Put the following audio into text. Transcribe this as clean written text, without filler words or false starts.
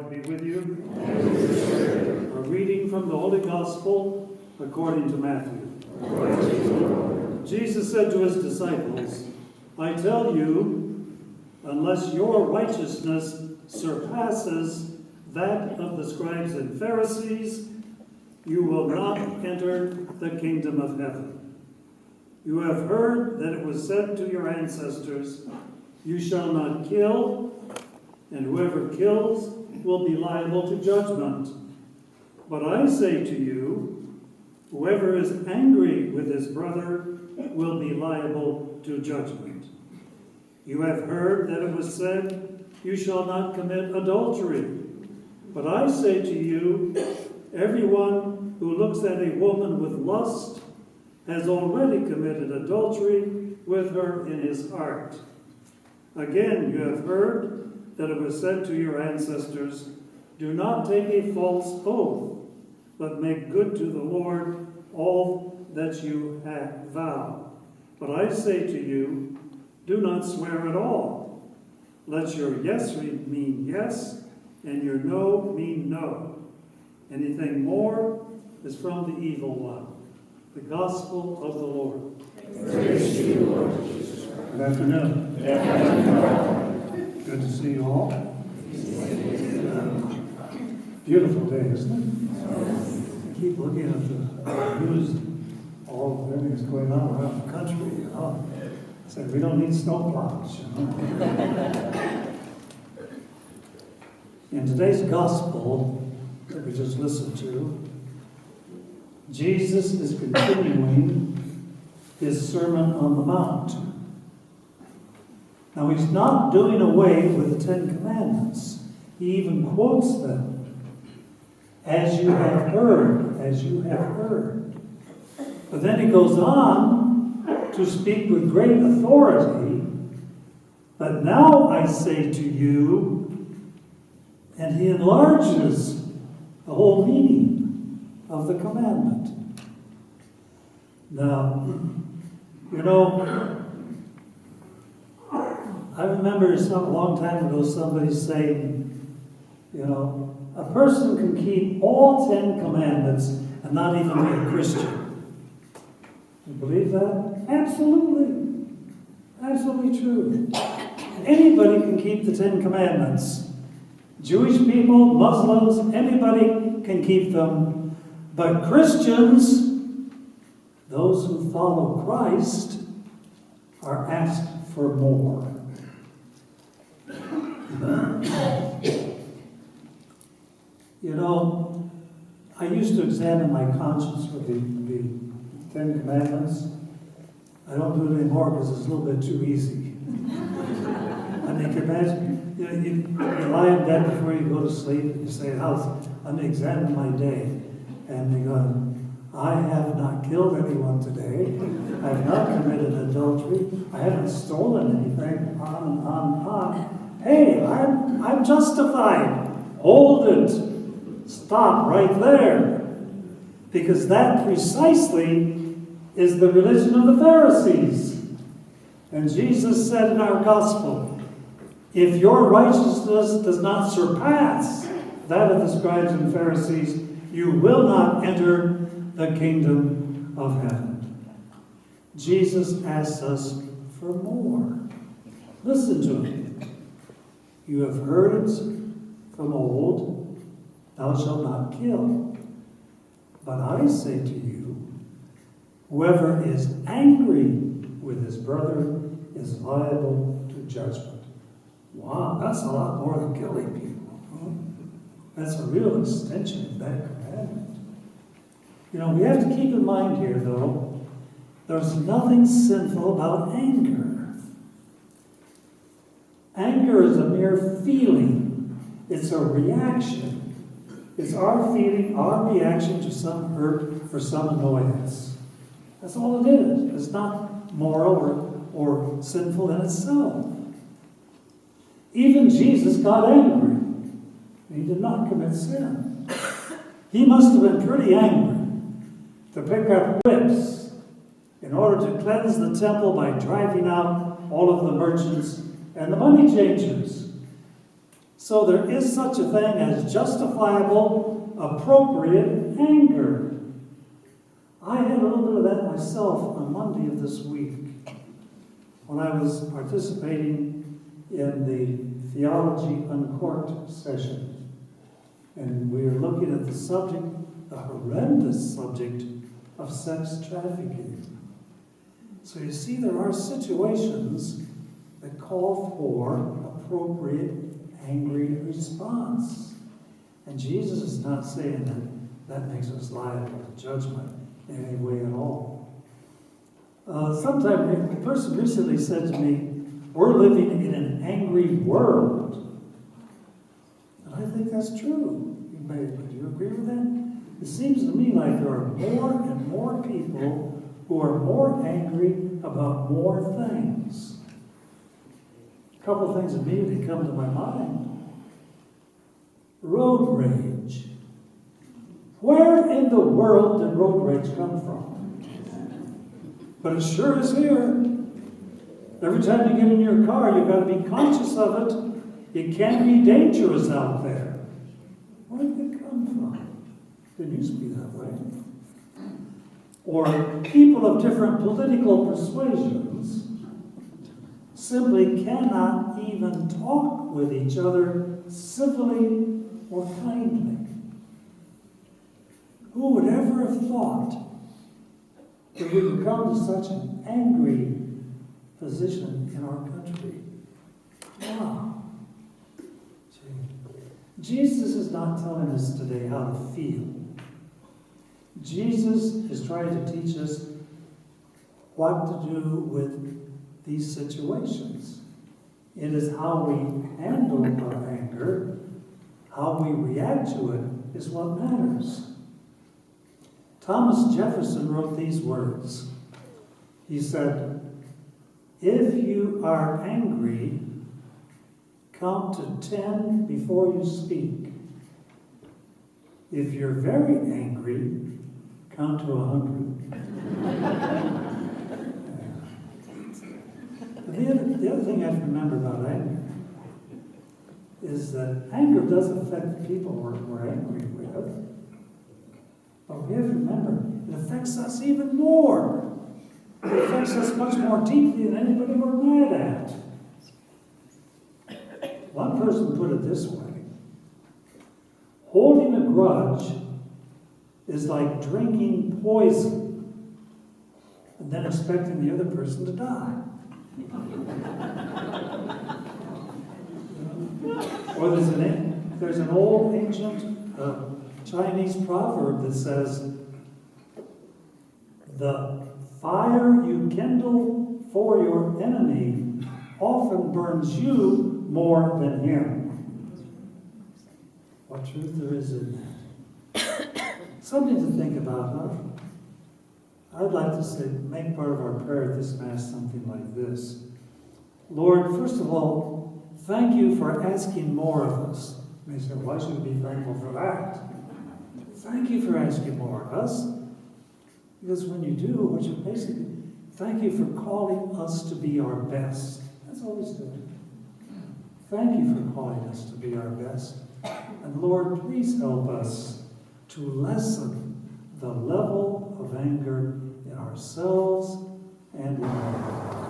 Lord be with you. A reading from the Holy Gospel according to Matthew. Jesus said to his disciples, I tell you, unless your righteousness surpasses that of the scribes and Pharisees, you will not enter the kingdom of heaven. You have heard that it was said to your ancestors, you shall not kill, and whoever kills will be liable to judgment. But I say to you, whoever is angry with his brother will be liable to judgment. You have heard that it was said, you shall not commit adultery. But I say to you, everyone who looks at a woman with lust has already committed adultery with her in his heart. Again, you have heard that it was said to your ancestors, do not take a false oath, but make good to the Lord all that you have vowed. But I say to you, do not swear at all. Let your yes mean yes, and your no mean no. Anything more is from the evil one. The Gospel of the Lord. Praise to you, Lord Jesus Christ. Good afternoon. Good afternoon. Good to see you all. Beautiful day, isn't it? I keep looking at the news, all everything that's going on around the country, you know. I said, we don't need snowplows, you know. In today's gospel that we just listened to, Jesus is continuing his Sermon on the Mount. Now, he's not doing away with the Ten Commandments. He even quotes them. As you have heard, as you have heard. But then he goes on to speak with great authority. But now I say to you, and he enlarges the whole meaning of the commandment. Now, you know, I remember a long time ago somebody saying, you know, a person can keep all 10 commandments and not even be a Christian. You believe that? Absolutely. Absolutely true. Anybody can keep the 10 commandments. Jewish people, Muslims, anybody can keep them. But Christians, those who follow Christ, are asked for more. You know, I used to examine my conscience with the Ten Commandments. I don't do it anymore because it's a little bit too easy. I mean, can you imagine, you know, you lie in bed before you go to sleep and you say, let me examine my day. And you go, I have not killed anyone today. I have not committed adultery. I haven't stolen anything. On. Hey, I'm justified. Hold it. Stop right there. Because that precisely is the religion of the Pharisees. And Jesus said in our gospel, if your righteousness does not surpass that of the scribes and Pharisees, you will not enter the kingdom of heaven. Jesus asks us for more. Listen to him. You have heard it from old, thou shalt not kill. But I say to you, whoever is angry with his brother is liable to judgment. Wow, that's a lot more than killing people. Huh? That's a real extension of that commandment. You know, we have to keep in mind here, though, there's nothing sinful about anger. Anger is a mere feeling. It's a reaction. It's our feeling, our reaction to some hurt or some annoyance. That's all it is. It's not moral or sinful in itself. Even Jesus got angry. He did not commit sin. He must have been pretty angry to pick up whips in order to cleanse the temple by driving out all of the merchants and the money changers. So there is such a thing as justifiable, appropriate anger. I had a little bit of that myself on Monday of this week when I was participating in the Theology Uncorked session. And we were looking at the subject, the horrendous subject of sex trafficking. So you see, there are situations that call for appropriate angry response. And Jesus is not saying that makes us liable to judgment in any way at all. Sometime a person recently said to me, we're living in an angry world. And I think that's true. Do you agree with that? It seems to me like there are more and more people who are more angry about more things. A couple of things immediately come to my mind. Road rage. Where in the world did road rage come from? But it sure is here. Every time you get in your car, you've got to be conscious of it. It can be dangerous out there. Where did it come from? It didn't used to be that way. Or people of different political persuasions simply cannot even talk with each other civilly or kindly. Who would ever have thought that we would come to such an angry position in our country? Wow. Jesus is not telling us today how to feel. Jesus is trying to teach us what to do with these situations. It is how we handle our anger, how we react to it, is what matters. Thomas Jefferson wrote these words. He said, if you are angry, count to 10 before you speak. If you're very angry, count to 100. The other thing I have to remember about anger is that anger does affect the people we're angry with. But we have to remember, it affects us even more. It affects us much more deeply than anybody we're mad at. One person put it this way: holding a grudge is like drinking poison and then expecting the other person to die. Or there's an old ancient Chinese proverb that says, the fire you kindle for your enemy often burns you more than him. What truth there is in that. Something to think about, huh? I'd like to say, make part of our prayer at this Mass something like this. Lord, first of all, thank you for asking more of us. You may say, why should we be thankful for that? Thank you for asking more of us. Because when you do, what you basically, thank you for calling us to be our best. That's all he's doing. Thank you for calling us to be our best. And Lord, please help us to lessen the level of anger in ourselves and in our